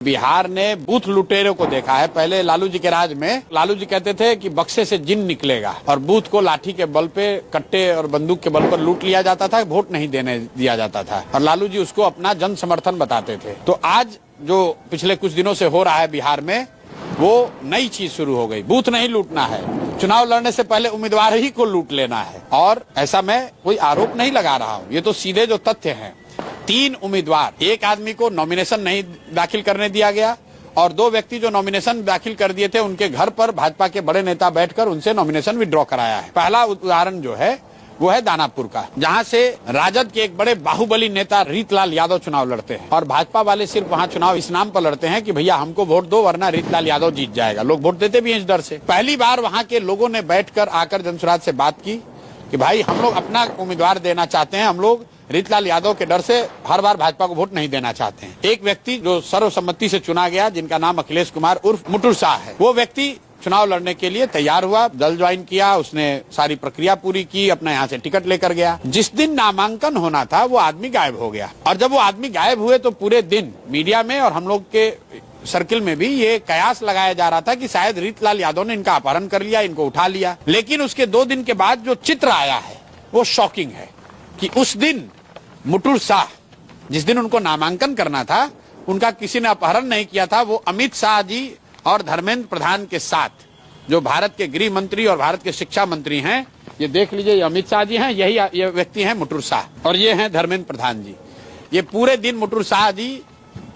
बिहार ने बूथ लुटेरों को देखा है। पहले लालू जी के राज में लालू जी कहते थे कि बक्से से जिन निकलेगा और बूथ को लाठी के बल पे, कट्टे और बंदूक के बल पर लूट लिया जाता था, वोट नहीं देने दिया जाता था और लालू जी उसको अपना जन समर्थन बताते थे। तो आज जो पिछले कुछ दिनों से हो रहा है बिहार में, वो नई चीज शुरू हो गई। बूथ नहीं लूटना है, चुनाव लड़ने से पहले उम्मीदवार ही को लूट लेना है। और ऐसा मैं कोई आरोप नहीं लगा रहा हूँ, ये तो सीधे जो तथ्य हैं। 3 उम्मीदवार, एक आदमी को नॉमिनेशन नहीं दाखिल करने दिया गया और 2 व्यक्ति जो नॉमिनेशन दाखिल कर दिए थे उनके घर पर भाजपा के बड़े नेता बैठकर उनसे नॉमिनेशन विड्रॉ कराया है। पहला उदाहरण जो है वो है दानापुर का, जहां से राजद के एक बड़े बाहुबली नेता रीतलाल यादव चुनाव लड़ते हैं और भाजपा वाले सिर्फ वहां चुनाव इस नाम पर लड़ते हैं कि भैया हमको वोट दो वरना रीतलाल यादव जीत जाएगा। लोग वोट देते भी हैं इस डर से। पहली बार वहां के लोगों ने बैठकर आकर जनसुराज से बात की कि भाई हम लोग अपना उम्मीदवार देना चाहते हैं, हम लोग रीतलाल यादव के डर से हर बार भाजपा को वोट नहीं देना चाहते हैं। एक व्यक्ति जो सर्वसम्मति से चुना गया, जिनका नाम अखिलेश कुमार उर्फ मुटुर शाह है, वो व्यक्ति चुनाव लड़ने के लिए तैयार हुआ, दल ज्वाइन किया, उसने सारी प्रक्रिया पूरी की, अपना यहाँ से टिकट लेकर गया। जिस दिन नामांकन होना था वो आदमी गायब हो गया और जब वो आदमी गायब हुए तो पूरे दिन मीडिया में और हम लोग के सर्किल में भी ये कयास लगाया जा रहा था कि शायद रीतलाल यादव ने इनका अपहरण कर लिया, इनको उठा लिया। लेकिन उसके 2 दिन के बाद जो चित्र आया है वो शॉकिंग है कि उस दिन मुटुर शाह, जिस दिन उनको नामांकन करना था, उनका किसी ने अपहरण नहीं किया था। वो अमित शाह जी और धर्मेंद्र प्रधान के साथ, जो भारत के गृह मंत्री और भारत के शिक्षा मंत्री हैं, ये देख लीजिए, ये अमित शाह जी हैं, यही ये व्यक्ति हैं मुटुर शाह और ये हैं धर्मेंद्र प्रधान जी। ये पूरे दिन मुटुर शाह जी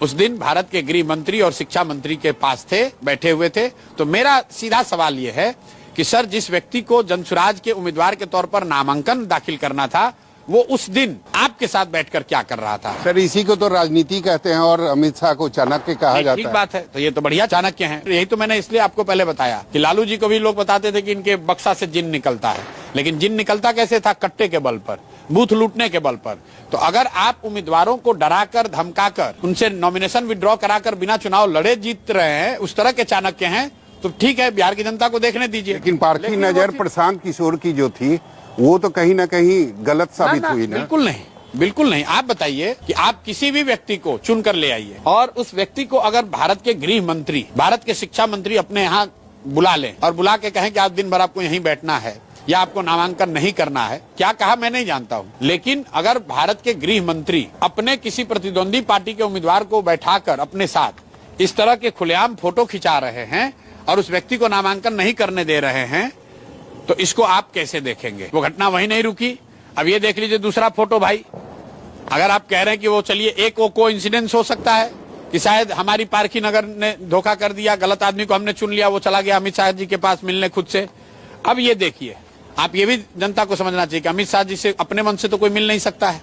उस दिन भारत के गृह मंत्री और शिक्षा मंत्री के पास थे, बैठे हुए थे। तो मेरा सीधा सवाल ये है कि सर, जिस व्यक्ति को जनसुराज के उम्मीदवार के तौर पर नामांकन दाखिल करना था, वो उस दिन आपके साथ बैठकर क्या कर रहा था? सर, इसी को तो राजनीति कहते हैं और अमित शाह को चाणक्य कहा जाता है। ठीक बात है, तो ये तो बढ़िया चाणक्य हैं। यही तो मैंने इसलिए आपको पहले बताया कि लालू जी को भी लोग बताते थे कि इनके बक्सा से जिन निकलता है, लेकिन जिन निकलता कैसे था? कट्टे के बल पर, बूथ लूटने के बल पर। तो अगर आप उम्मीदवारों को डराकर धमकाकर उनसे नॉमिनेशन विड्रॉ कराकर बिना चुनाव लड़े जीत रहे हैं, उस तरह के चाणक्य हैं, तो ठीक है, बिहार की जनता को देखने दीजिए। लेकिन पारखी नजर प्रशांत किशोर की जो थी वो तो कहीं ना कहीं गलत साबित हुई ना? बिल्कुल नहीं, बिल्कुल नहीं। आप बताइए कि आप किसी भी व्यक्ति को चुनकर ले आइए और उस व्यक्ति को अगर भारत के गृह मंत्री, भारत के शिक्षा मंत्री अपने यहाँ बुला लें और बुला के कहें कि आज दिन भर आपको यहीं बैठना है या आपको नामांकन नहीं करना है, क्या कहा मैं नहीं जानता हूँ, लेकिन अगर भारत के गृह मंत्री अपने किसी प्रतिद्वंदी पार्टी के उम्मीदवार को बैठाकर अपने साथ इस तरह के खुलेआम फोटो खिंचा रहे हैं और उस व्यक्ति को नामांकन नहीं करने दे रहे हैं, तो इसको आप कैसे देखेंगे? वो घटना वहीं नहीं रुकी। अब ये देख लीजिए दूसरा फोटो भाई। अगर आप कह रहे हैं कि वो चलिए एक को इंसिडेंस हो सकता है कि शायद हमारी पारखी नगर ने धोखा कर दिया, गलत आदमी को हमने चुन लिया, वो चला गया अमित शाह जी के पास मिलने खुद से। अब ये देखिए, आप ये भी जनता को समझना चाहिए कि अमित शाह जी से अपने मन से तो कोई मिल नहीं सकता है।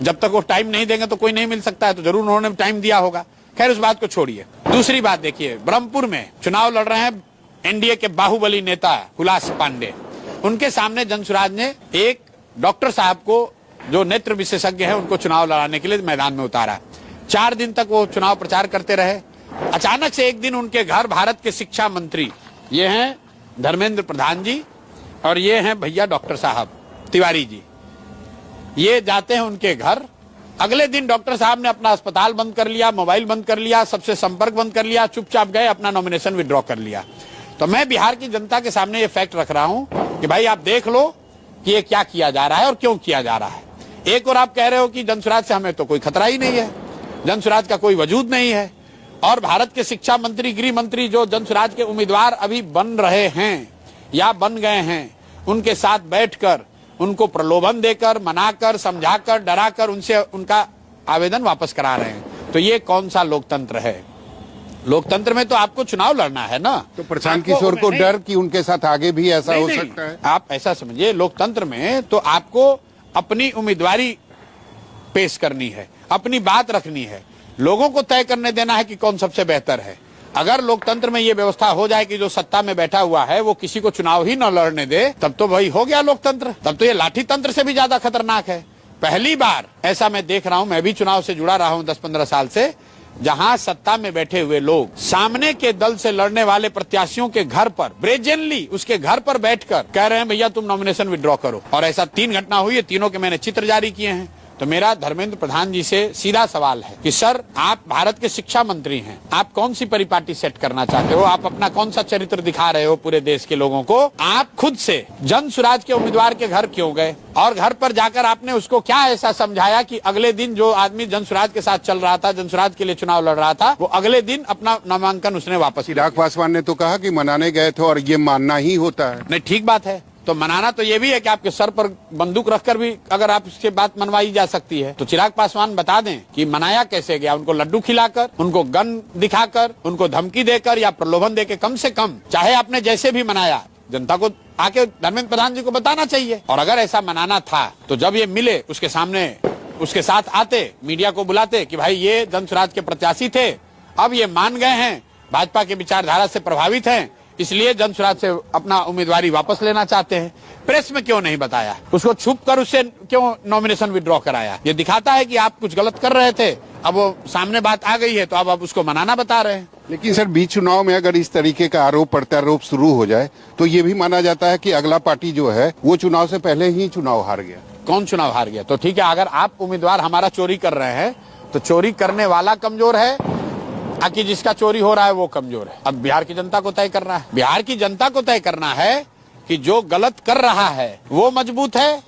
जब तक वो टाइम नहीं देंगे तो कोई नहीं मिल सकता है, तो जरूर उन्होंने टाइम दिया होगा। खैर, उस बात को छोड़िए। दूसरी बात देखिए, ब्रह्मपुर में चुनाव लड़ रहे हैं एनडीए के बाहुबली नेता हुलास पांडे। उनके सामने जनसुराज ने एक डॉक्टर साहब को, जो नेत्र विशेषज्ञ हैं, उनको चुनाव लड़ाने के लिए मैदान में उतारा। 4 दिन तक वो चुनाव प्रचार करते रहे। अचानक से एक दिन उनके घर भारत के शिक्षा मंत्री, ये हैं धर्मेंद्र प्रधान जी और ये हैं भैया डॉक्टर साहब तिवारी जी, ये जाते हैं उनके घर। अगले दिन डॉक्टर साहब ने अपना अस्पताल बंद कर लिया, मोबाइल बंद कर लिया, सबसे संपर्क बंद कर लिया, चुपचाप गए, अपना नॉमिनेशन विड्रॉ कर लिया। तो मैं बिहार की जनता के सामने ये फैक्ट रख रहा हूं कि भाई आप देख लो कि ये क्या किया जा रहा है और क्यों किया जा रहा है। एक और आप कह रहे हो कि जनसुराज से हमें तो कोई खतरा ही नहीं है, जनसुराज का कोई वजूद नहीं है, और भारत के शिक्षा मंत्री, गृह मंत्री जो जनसुराज के उम्मीदवार अभी बन रहे हैं या बन गए हैं, उनके साथ बैठकर उनको प्रलोभन देकर, मनाकर, समझाकर, डराकर उनसे उनका आवेदन वापस करा रहे हैं। तो ये कौन सा लोकतंत्र है? लोकतंत्र में तो आपको चुनाव लड़ना है ना। तो प्रशांत किशोर को डर कि उनके साथ आगे भी ऐसा हो सकता है? आप ऐसा समझिए, लोकतंत्र में तो आपको अपनी उम्मीदवारी पेश करनी है, अपनी बात रखनी है, लोगों को तय करने देना है कि कौन सबसे बेहतर है। अगर लोकतंत्र में ये व्यवस्था हो जाए कि जो सत्ता में बैठा हुआ है वो किसी को चुनाव ही न लड़ने दे, तब तो वही हो गया लोकतंत्र। तब तो ये लाठी तंत्र से भी ज्यादा खतरनाक है। पहली बार ऐसा मैं देख रहा हूं, मैं भी चुनाव से जुड़ा रहा हूं 10-15 साल से, जहां सत्ता में बैठे हुए लोग सामने के दल से लड़ने वाले प्रत्याशियों के घर पर ब्रेजेनली उसके घर पर बैठकर कह रहे हैं भैया तुम नॉमिनेशन विड्रॉ करो। और ऐसा 3 घटना हुई है, तीनों के मैंने चित्र जारी किए हैं। तो मेरा धर्मेंद्र प्रधान जी से सीधा सवाल है कि सर, आप भारत के शिक्षा मंत्री हैं, आप कौन सी परिपाटी सेट करना चाहते हो? आप अपना कौन सा चरित्र दिखा रहे हो पूरे देश के लोगों को? आप खुद से जन सुराज के उम्मीदवार के घर क्यों गए और घर पर जाकर आपने उसको क्या ऐसा समझाया कि अगले दिन जो आदमी जन सुराज के साथ चल रहा था, जन सुराज के लिए चुनाव लड़ रहा था, वो अगले दिन अपना नामांकन उसने वापस लिया? चिराग पासवान ने तो कहा कि मनाने गए थे और ये मानना ही होता है। नहीं, ठीक बात है। तो मनाना तो ये भी है कि आपके सर पर बंदूक रखकर भी अगर आप इसके बात मनवाई जा सकती है, तो चिराग पासवान बता दें कि मनाया कैसे गया। उनको लड्डू खिलाकर, उनको गन दिखाकर, उनको धमकी देकर या प्रलोभन देकर, कम से कम चाहे आपने जैसे भी मनाया, जनता को आके धर्मेंद्र प्रधान जी को बताना चाहिए। और अगर ऐसा मनाना था तो जब ये मिले उसके सामने उसके साथ आते, मीडिया को बुलाते कि भाई ये जन सुराज के प्रत्याशी थे, अब ये मान गए हैं, भाजपा की विचारधारा से प्रभावित हैं, इसलिए जन सुराज से अपना उम्मीदवारी वापस लेना चाहते हैं। प्रेस में क्यों नहीं बताया? उसको छुप कर उससे क्यों नॉमिनेशन विड्रॉ कराया? ये दिखाता है कि आप कुछ गलत कर रहे थे, अब वो सामने बात आ गई है तो अब आप उसको मनाना बता रहे हैं। लेकिन सर, बीच चुनाव में अगर इस तरीके का आरोप प्रत्यारोप शुरू हो जाए तो ये भी माना जाता है कि अगला पार्टी जो है वो चुनाव से पहले ही चुनाव हार गया। कौन चुनाव हार गया? तो ठीक है, अगर आप उम्मीदवार हमारा चोरी कर रहे हैं तो चोरी करने वाला कमजोर है, ताकि जिसका चोरी हो रहा है वो कमजोर है। अब बिहार की जनता को तय करना है, बिहार की जनता को तय करना है कि जो गलत कर रहा है वो मजबूत है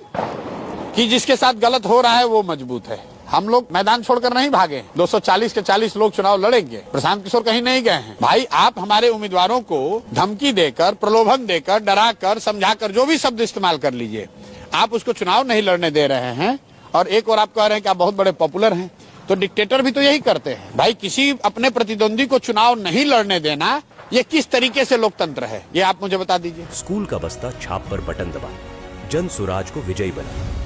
कि जिसके साथ गलत हो रहा है वो मजबूत है। हम लोग मैदान छोड़कर नहीं भागे। 240 के 40 लोग चुनाव लड़ेंगे। प्रशांत किशोर कहीं नहीं गए हैं। भाई, आप हमारे उम्मीदवारों को धमकी देकर, प्रलोभन देकर, डराकर, समझाकर, जो भी शब्द इस्तेमाल कर लीजिए, आप उसको चुनाव नहीं लड़ने दे रहे हैं। और एक और आप कह रहे हैं कि आप बहुत बड़े पॉपुलर हैं, तो डिक्टेटर भी तो यही करते हैं। भाई, किसी अपने प्रतिद्वंदी को चुनाव नहीं लड़ने देना, ये किस तरीके से लोकतंत्र है, ये आप मुझे बता दीजिए। स्कूल का बस्ता छाप पर बटन दबाएं, जन सुराज को विजयी बनाएं।